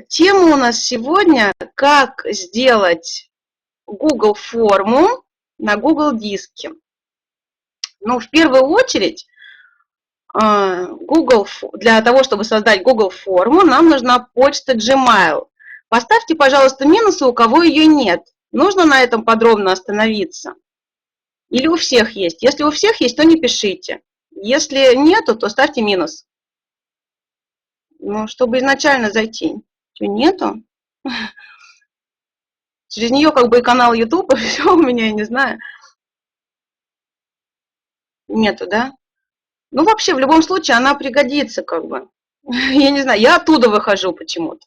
Тема у нас сегодня «Как сделать гугл-форму на Google диске». Ну, в первую очередь, для того, чтобы создать Google-форму, нам нужна почта Gmail. Поставьте, пожалуйста, минусы, у кого ее нет. Нужно на этом подробно остановиться. Или у всех есть. Если у всех есть, то не пишите. Если нету, то ставьте минус. Ну, чтобы изначально зайти. Что, нету? Через нее как бы и канал YouTube, и все у меня, я не знаю. Нету, да? Ну, вообще, в любом случае, она пригодится, как бы. Я не знаю, я оттуда выхожу почему-то.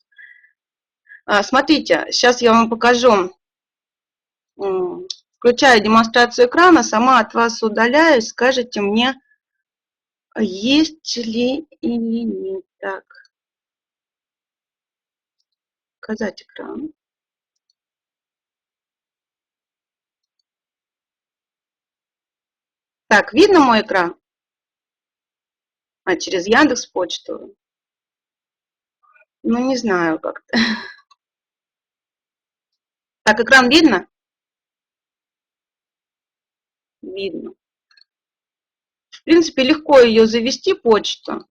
Смотрите, сейчас я вам покажу. Включаю демонстрацию экрана, сама от вас удаляюсь, скажите мне, есть ли или нет. Так, показать экран. Так, видно мой экран? Через Яндекс.Почту. Ну, не знаю как-то. Так, экран видно? Видно. В принципе, легко ее завести, почту.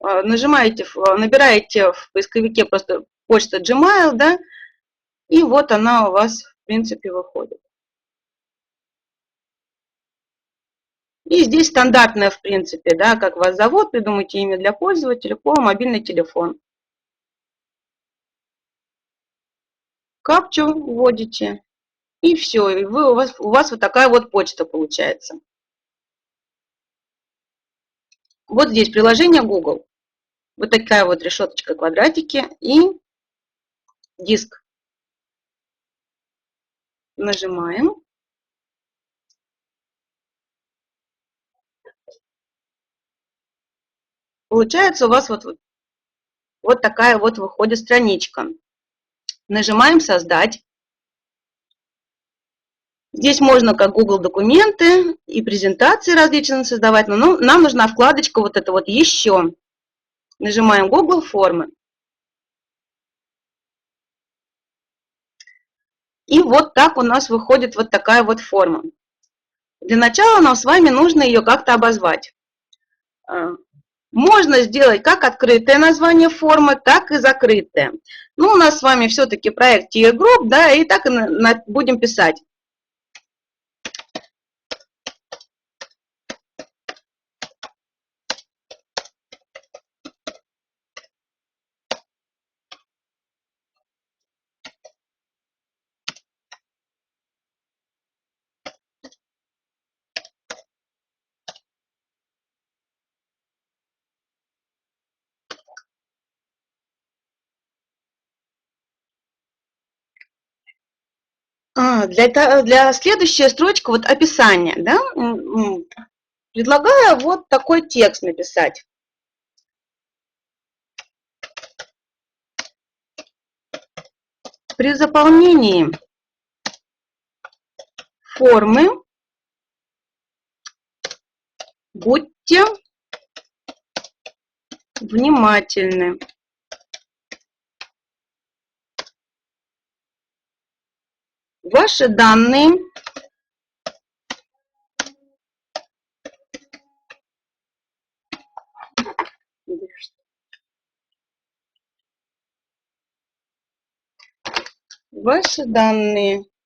Нажимаете, набираете в поисковике просто почта Gmail, да, и вот она у вас, в принципе, выходит. И здесь стандартная, в принципе, да, как вас зовут, придумайте имя для пользователя, пол, мобильный телефон. Капчу вводите, и все, и у вас вот такая вот почта получается. Вот здесь приложение Google. Вот такая вот решеточка, квадратики и диск. Нажимаем. Получается у вас вот такая вот выходит страничка. Нажимаем «Создать». Здесь можно как Google документы и презентации различные создавать, но нам нужна вкладочка вот эта вот «Еще». Нажимаем Google формы. И вот так у нас выходит вот такая вот форма. Для начала нам с вами нужно ее как-то обозвать. Можно сделать как открытое название формы, так и закрытое. Ну, у нас с вами все-таки проект Tier Group, да, и так и будем писать. Для следующей строчки, вот описание, да, предлагаю вот такой текст написать. При заполнении формы будьте внимательны. Ваши данные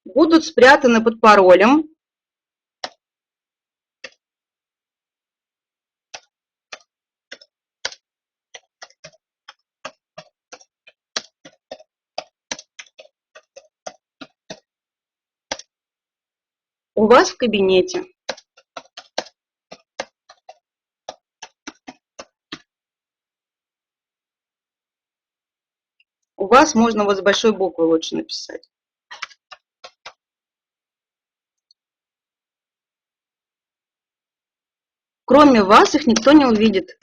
будут спрятаны под паролем. У вас в кабинете. У вас можно вот с большой буквы лучше написать. Кроме вас их никто не увидит.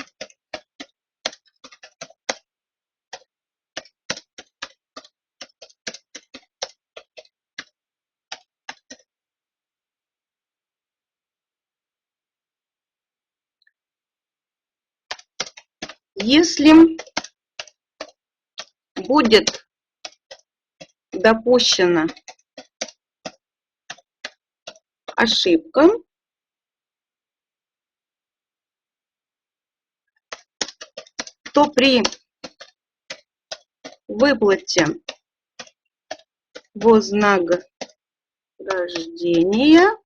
Если будет допущена ошибка, то при выплате вознаграждения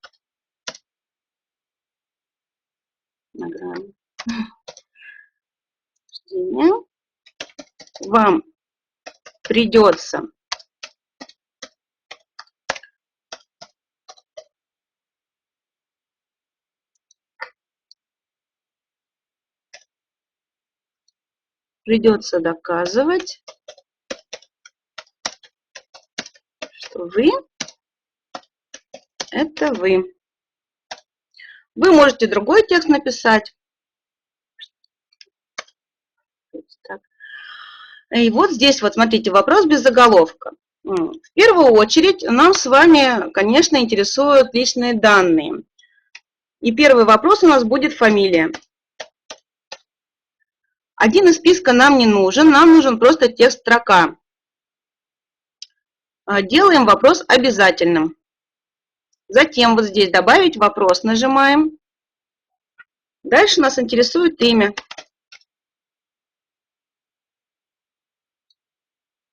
вам придется доказывать, что вы – это вы. Вы можете другой текст написать. И вот здесь, вот смотрите, вопрос без заголовка. В первую очередь нам с вами, конечно, интересуют личные данные. И первый вопрос у нас будет фамилия. Один из списка нам не нужен, нам нужен просто текст строка. Делаем вопрос обязательным. Затем вот здесь добавить вопрос нажимаем. Дальше нас интересует имя.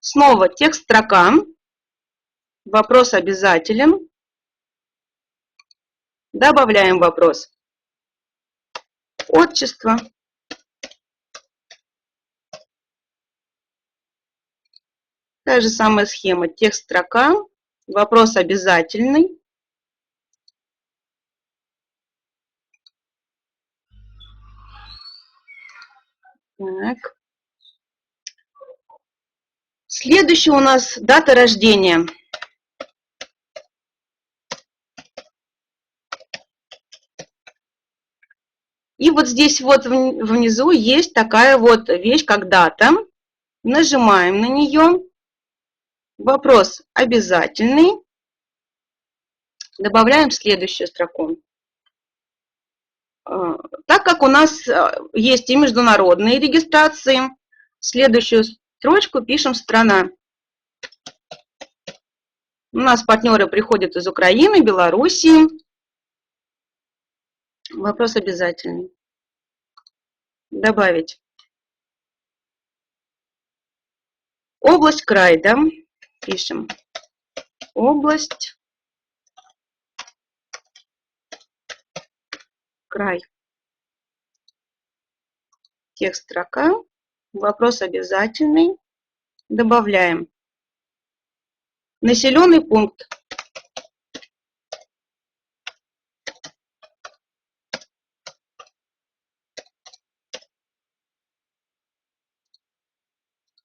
Снова текст строка. Вопрос обязателен. Добавляем вопрос. Отчество. Та же самая схема. Текст строка. Вопрос обязательный. Так. Следующий у нас дата рождения. И вот здесь вот внизу есть такая вот вещь, как дата. Нажимаем на нее. Вопрос обязательный. Добавляем следующую строку. Так как у нас есть и международные регистрации, следующую строчку пишем «Страна». У нас партнеры приходят из Украины, Белоруссии. Вопрос обязательный. Добавить. Область, край, да? Пишем. Область, край. Текст строка. Вопрос обязательный. Добавляем. Населенный пункт.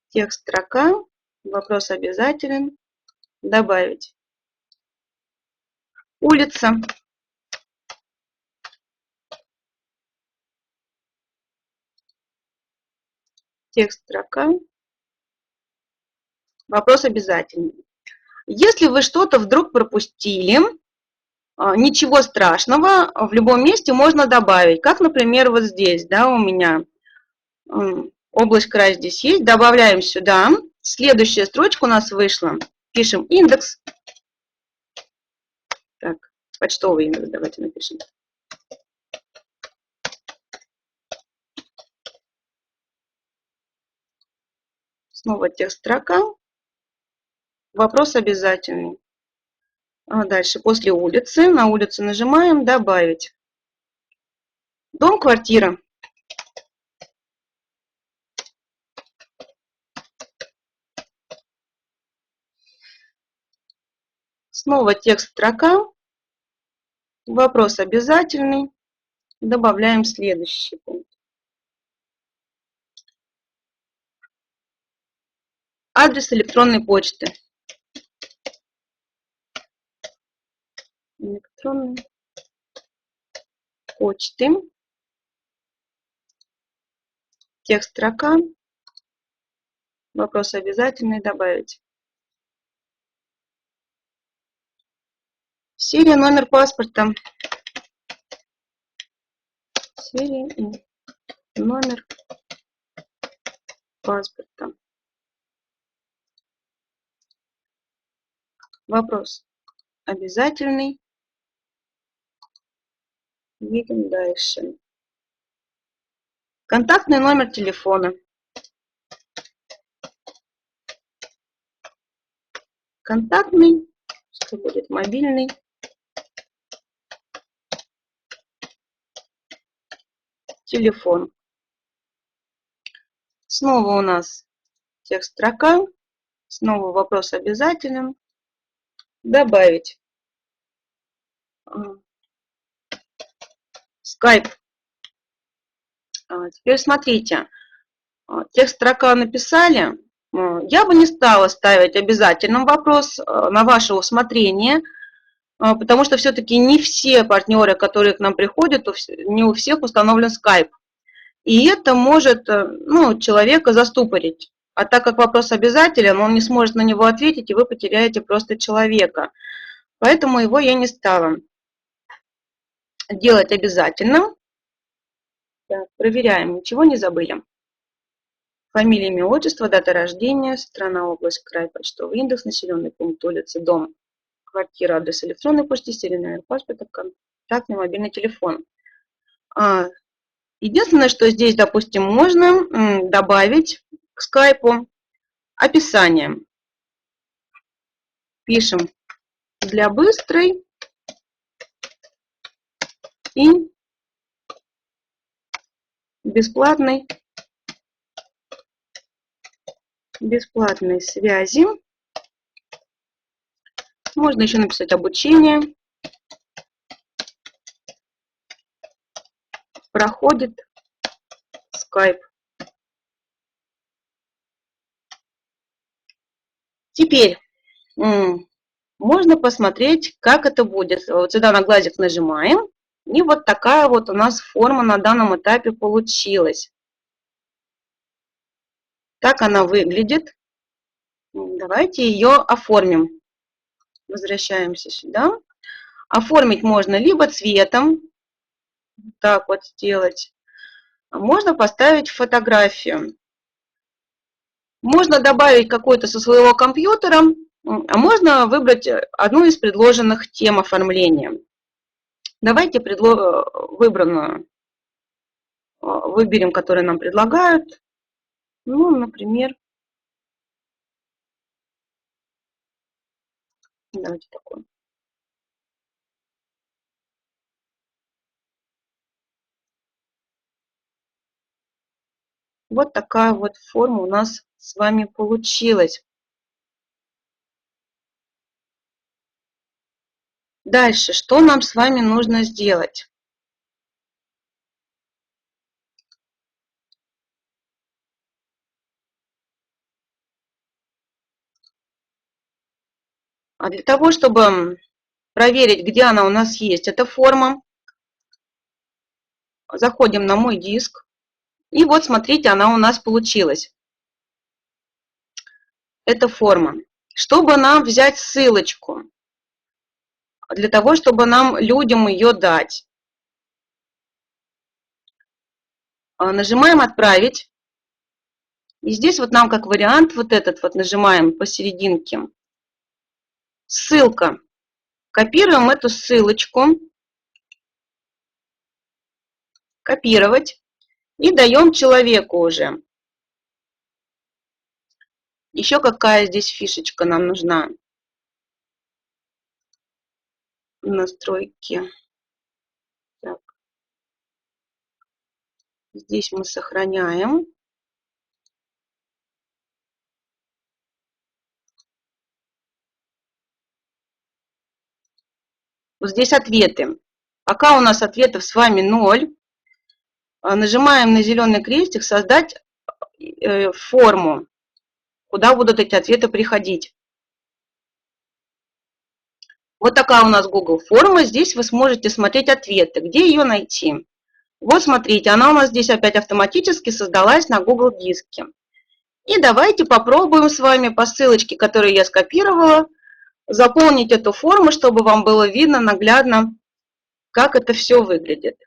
Текст строка. Вопрос обязателен. Добавить. Улица. Текст строка. Вопрос обязательный. Если вы что-то вдруг пропустили, ничего страшного, в любом месте можно добавить. Как, например, вот здесь, да, у меня область, край здесь есть. Добавляем сюда. Следующая строчка у нас вышла. Пишем индекс. Так, почтовый индекс давайте напишем. Снова текст строка. Вопрос обязательный. Дальше, после улицы, на улицу нажимаем «Добавить». Дом, квартира. Снова текст строка. Вопрос обязательный. Добавляем следующий пункт. Адрес электронной почты. Электронной почты. Текст строка. Вопрос обязательный. Добавить. Серия, номер паспорта. Серия и номер паспорта. Вопрос обязательный. Едем дальше. Контактный номер телефона. Контактный, что будет мобильный. Телефон. Снова у нас текст строка. Снова вопрос обязателен. Добавить. Skype. Теперь смотрите. Текст строка написали. Я бы не стала ставить обязательным вопрос на ваше усмотрение, потому что все-таки не все партнеры, которые к нам приходят, не у всех установлен Skype. И это может человека застопорить. А так как вопрос обязателен, он не сможет на него ответить, и вы потеряете просто человека. Поэтому его я не стала делать обязательным. Так, проверяем, ничего не забыли. Фамилия, имя, отчество, дата рождения, страна, область, край, почтовый индекс, населенный пункт, улица, дом, квартира, адрес электронной почты, серийный номер паспорта, контактный мобильный телефон. Единственное, что здесь, допустим, можно добавить к скайпу описание. Пишем для быстрой и бесплатной связи. Можно еще написать обучение. Проходит Skype. Теперь можно посмотреть, как это будет. Вот сюда на глазик нажимаем. И вот такая вот у нас форма на данном этапе получилась. Так она выглядит. Давайте ее оформим. Возвращаемся сюда. Оформить можно либо цветом, так вот сделать. Можно поставить фотографию. Можно добавить какой-то со своего компьютера, а можно выбрать одну из предложенных тем оформления. Давайте выбранную выберем, которую нам предлагают. Ну, например, давайте такой. Вот такая вот форма у нас с вами получилась. Дальше, что нам с вами нужно сделать? А для того, чтобы проверить, где она у нас есть, эта форма, заходим на мой диск. И вот, смотрите, она у нас получилась. Это форма. Чтобы нам взять ссылочку, для того, чтобы нам людям ее дать, нажимаем «Отправить». И здесь вот нам как вариант вот этот вот нажимаем посерединке. Ссылка. Копируем эту ссылочку. Копировать. И даем человеку уже. Еще какая здесь фишечка нам нужна? Настройки. Так. Здесь мы сохраняем. Вот здесь ответы. Пока у нас ответов с вами 0. Нажимаем на зеленый крестик «Создать форму», куда будут эти ответы приходить. Вот такая у нас гугл-форма. Здесь вы сможете смотреть ответы. Где ее найти? Вот смотрите, она у нас здесь опять автоматически создалась на Google диске. И давайте попробуем с вами по ссылочке, которую я скопировала, заполнить эту форму, чтобы вам было видно наглядно, как это все выглядит.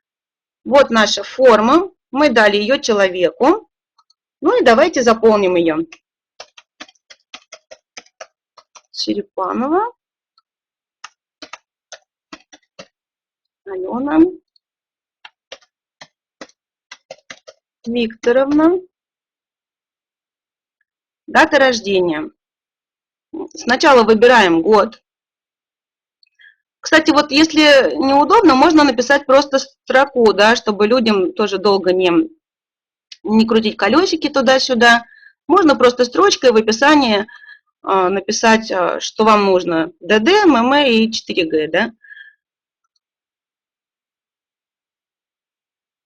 Вот наша форма. Мы дали ее человеку. Ну и давайте заполним ее. Черепанова Алена Викторовна. Дата рождения. Сначала выбираем год. Кстати, вот если неудобно, можно написать просто строку, да, чтобы людям тоже долго не крутить колесики туда-сюда. Можно просто строчкой в описании написать, что вам нужно. ДД, ММ и 4Г, да.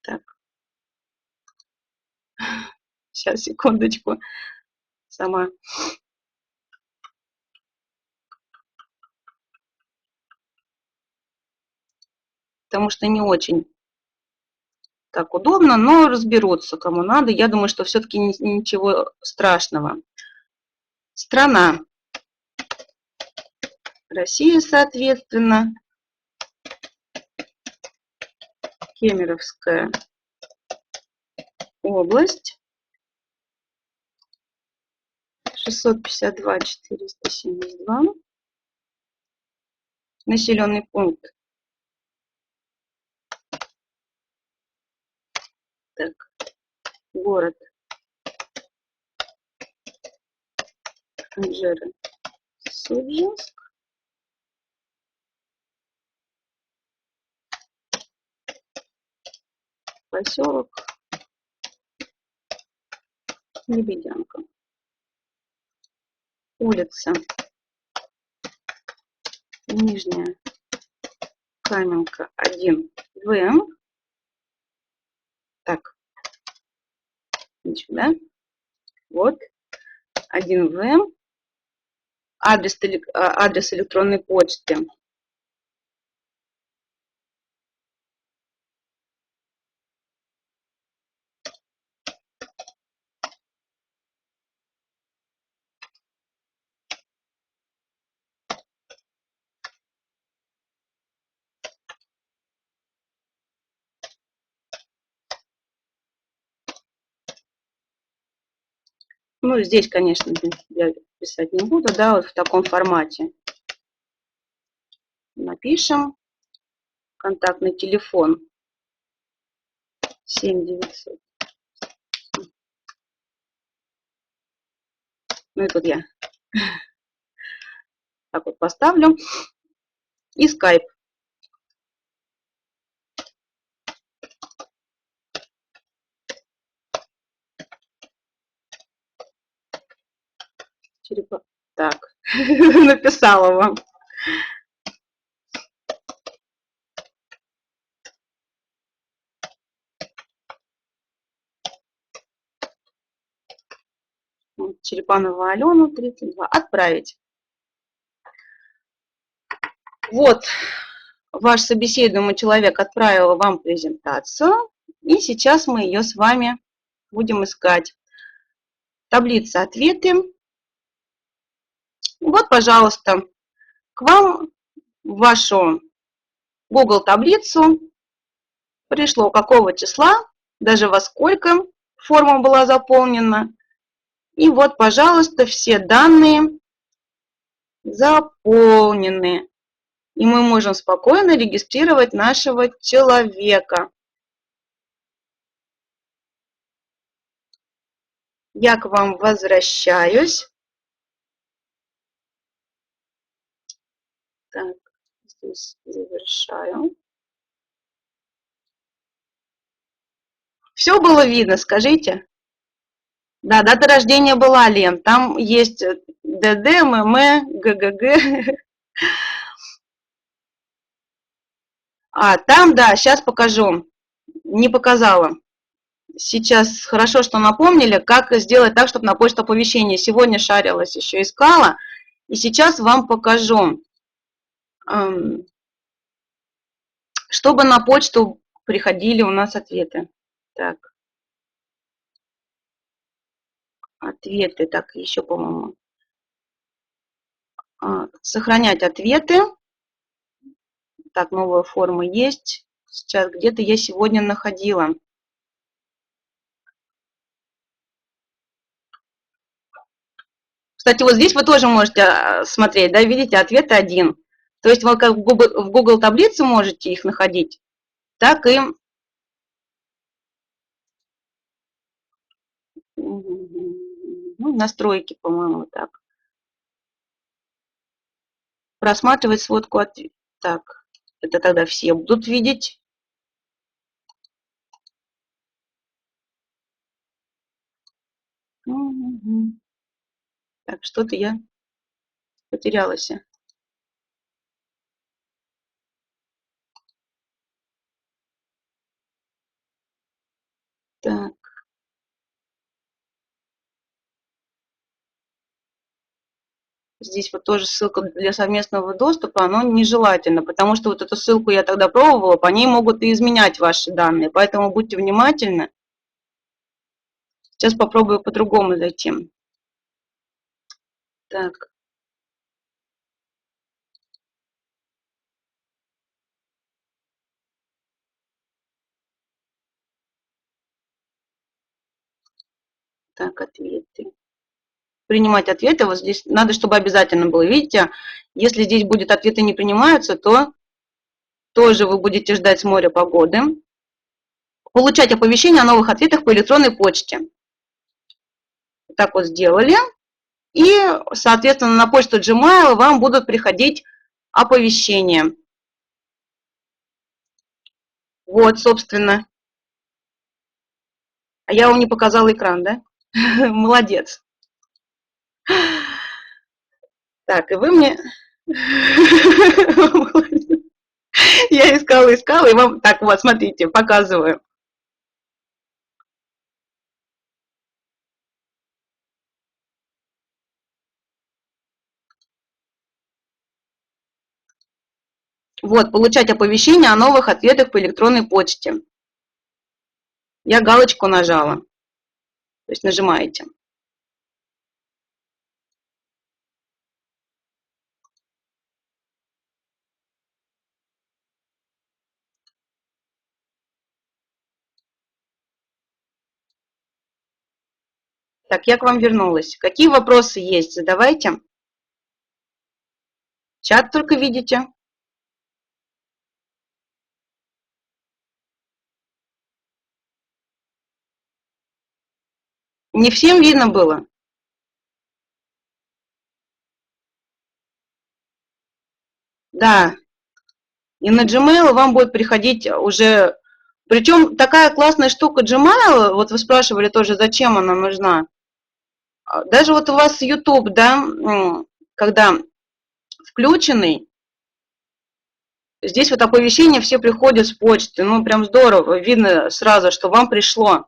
Так. Сейчас, секундочку. Сама. Потому что не очень так удобно, но разберутся, кому надо. Я думаю, что все-таки ничего страшного. Страна. Россия, соответственно. Кемеровская область. 652 472. Населенный пункт. Так, город Анжеро-Судженск. Поселок Лебедянка. Улица Нижняя Каменка, 1 ВМ. Так, да? Вот, 1 ВМ. Адрес электронной почты. Ну, здесь, конечно, я писать не буду, да, вот в таком формате. Напишем. Контактный телефон 7900. Ну и тут я так вот поставлю. И скайп. Так, написала вам. Черепанова Алену, 32. Отправить. Вот, ваш собеседуемый человек отправил вам презентацию. И сейчас мы ее с вами будем искать. Таблица ответы. Вот, пожалуйста, к вам в вашу Google таблицу пришло какого числа, даже во сколько форма была заполнена. И вот, пожалуйста, все данные заполнены. И мы можем спокойно регистрировать нашего человека. Я к вам возвращаюсь. Так, здесь завершаю. Все было видно, скажите? Да, дата рождения была, Лен. Там есть ДД, ММ, ГГГ. А, там, да, сейчас покажу. Не показала. Сейчас хорошо, что напомнили, как сделать так, чтобы на почту оповещения. Сегодня шарилась, еще искала. И сейчас вам покажу. Чтобы на почту приходили у нас ответы. Так. Ответы. Так, еще, по-моему. Сохранять ответы. Так, новая форма есть. Сейчас где-то я сегодня находила. Кстати, вот здесь вы тоже можете смотреть, да, видите, ответ 1. То есть вы как в Google таблице можете их находить. так и настройки, по-моему, так. Просматривать сводку ответов. Так, это тогда все будут видеть. Так, что-то я потерялась. Так. Здесь вот тоже ссылка для совместного доступа, оно нежелательно, потому что вот эту ссылку я тогда пробовала, по ней могут и изменять ваши данные, поэтому будьте внимательны. Сейчас попробую по-другому зайти. Так. Так, ответы. Принимать ответы, вот здесь надо, чтобы обязательно было. Видите, если здесь будет ответы не принимаются, то тоже вы будете ждать с моря погоды. Получать оповещения о новых ответах по электронной почте. Так вот сделали. И, соответственно, на почту Gmail вам будут приходить оповещения. Вот, собственно. А я вам не показала экран, да? Молодец. Так, и вы мне... Я искала, и вам... Так, вот, смотрите, показываю. Вот, получать оповещения о новых ответах по электронной почте. Я галочку нажала. То есть нажимаете. Так, я к вам вернулась. Какие вопросы есть? Задавайте. Чат только видите. Не всем видно было? Да. И на Gmail вам будет приходить уже... Причем такая классная штука Gmail, вот вы спрашивали тоже, зачем она нужна. Даже вот у вас YouTube, да, когда включенный, здесь вот оповещения все приходят с почты. Ну, прям здорово, видно сразу, что вам пришло.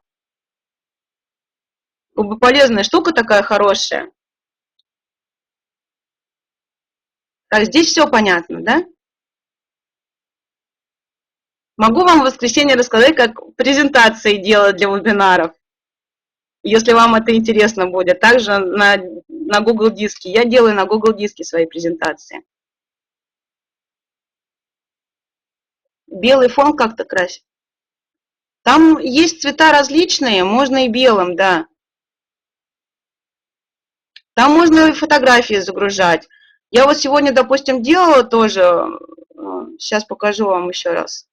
Как бы полезная штука такая хорошая. Так, здесь все понятно, да? Могу вам в воскресенье рассказать, как презентации делать для вебинаров, если вам это интересно будет. Также на Google диске. Я делаю на Google диске свои презентации. Белый фон как-то красить. Там есть цвета различные, можно и белым, да. Там можно и фотографии загружать. Я вот сегодня, допустим, делала тоже, сейчас покажу вам еще раз.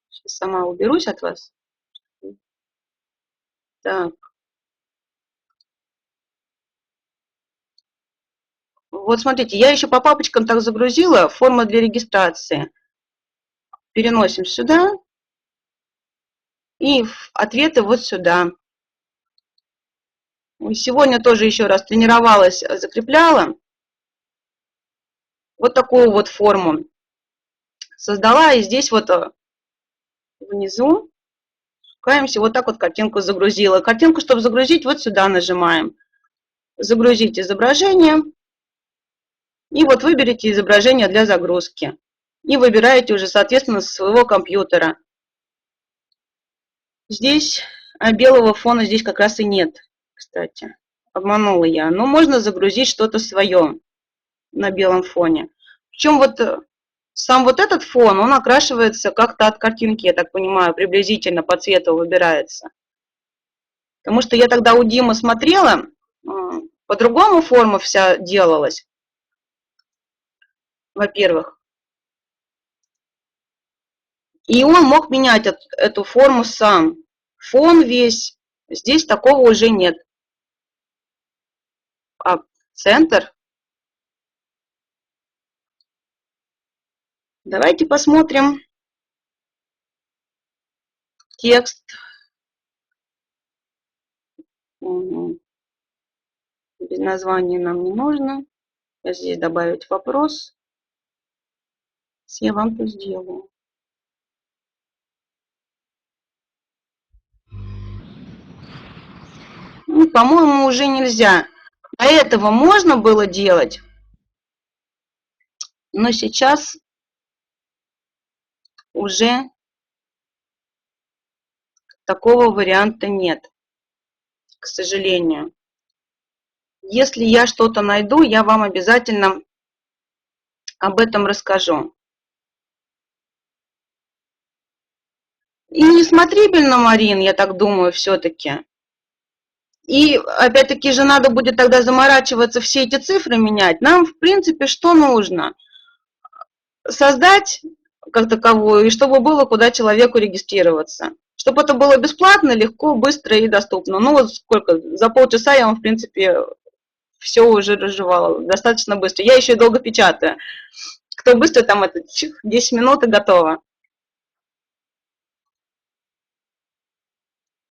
Сейчас сама уберусь от вас. Так. Вот смотрите, я еще по папочкам так загрузила, форма для регистрации. Переносим сюда. И ответы вот сюда. Сегодня тоже еще раз тренировалась, закрепляла. Вот такую вот форму создала. И здесь вот внизу шукаемся, вот так вот картинку загрузила. Картинку, чтобы загрузить, вот сюда нажимаем. Загрузить изображение. И вот выберите изображение для загрузки. И выбираете уже, соответственно, со своего компьютера. Здесь белого фона здесь как раз и нет, кстати. Обманула я. Но можно загрузить что-то свое на белом фоне. Причем вот сам вот этот фон, он окрашивается как-то от картинки, я так понимаю, приблизительно по цвету выбирается. Потому что я тогда у Димы смотрела, по-другому форма вся делалась. Во-первых. И он мог менять эту форму сам. Фон весь. Здесь такого уже нет. А центр. Давайте посмотрим текст. Без названия нам не нужно. Я здесь добавить вопрос. Я вам тут сделаю. Ну, по-моему, уже нельзя. До этого можно было делать, но сейчас уже такого варианта нет, к сожалению. Если я что-то найду, я вам обязательно об этом расскажу. И несмотрибельно, Марин, я так думаю, все-таки. И опять-таки же надо будет тогда заморачиваться, все эти цифры менять. Нам, в принципе, что нужно? Создать как таковую, и чтобы было куда человеку регистрироваться. Чтобы это было бесплатно, легко, быстро и доступно. Ну вот сколько, за полчаса я вам, в принципе, все уже разжевала. Достаточно быстро. Я еще и долго печатаю. Кто быстро, там это 10 минут и готово.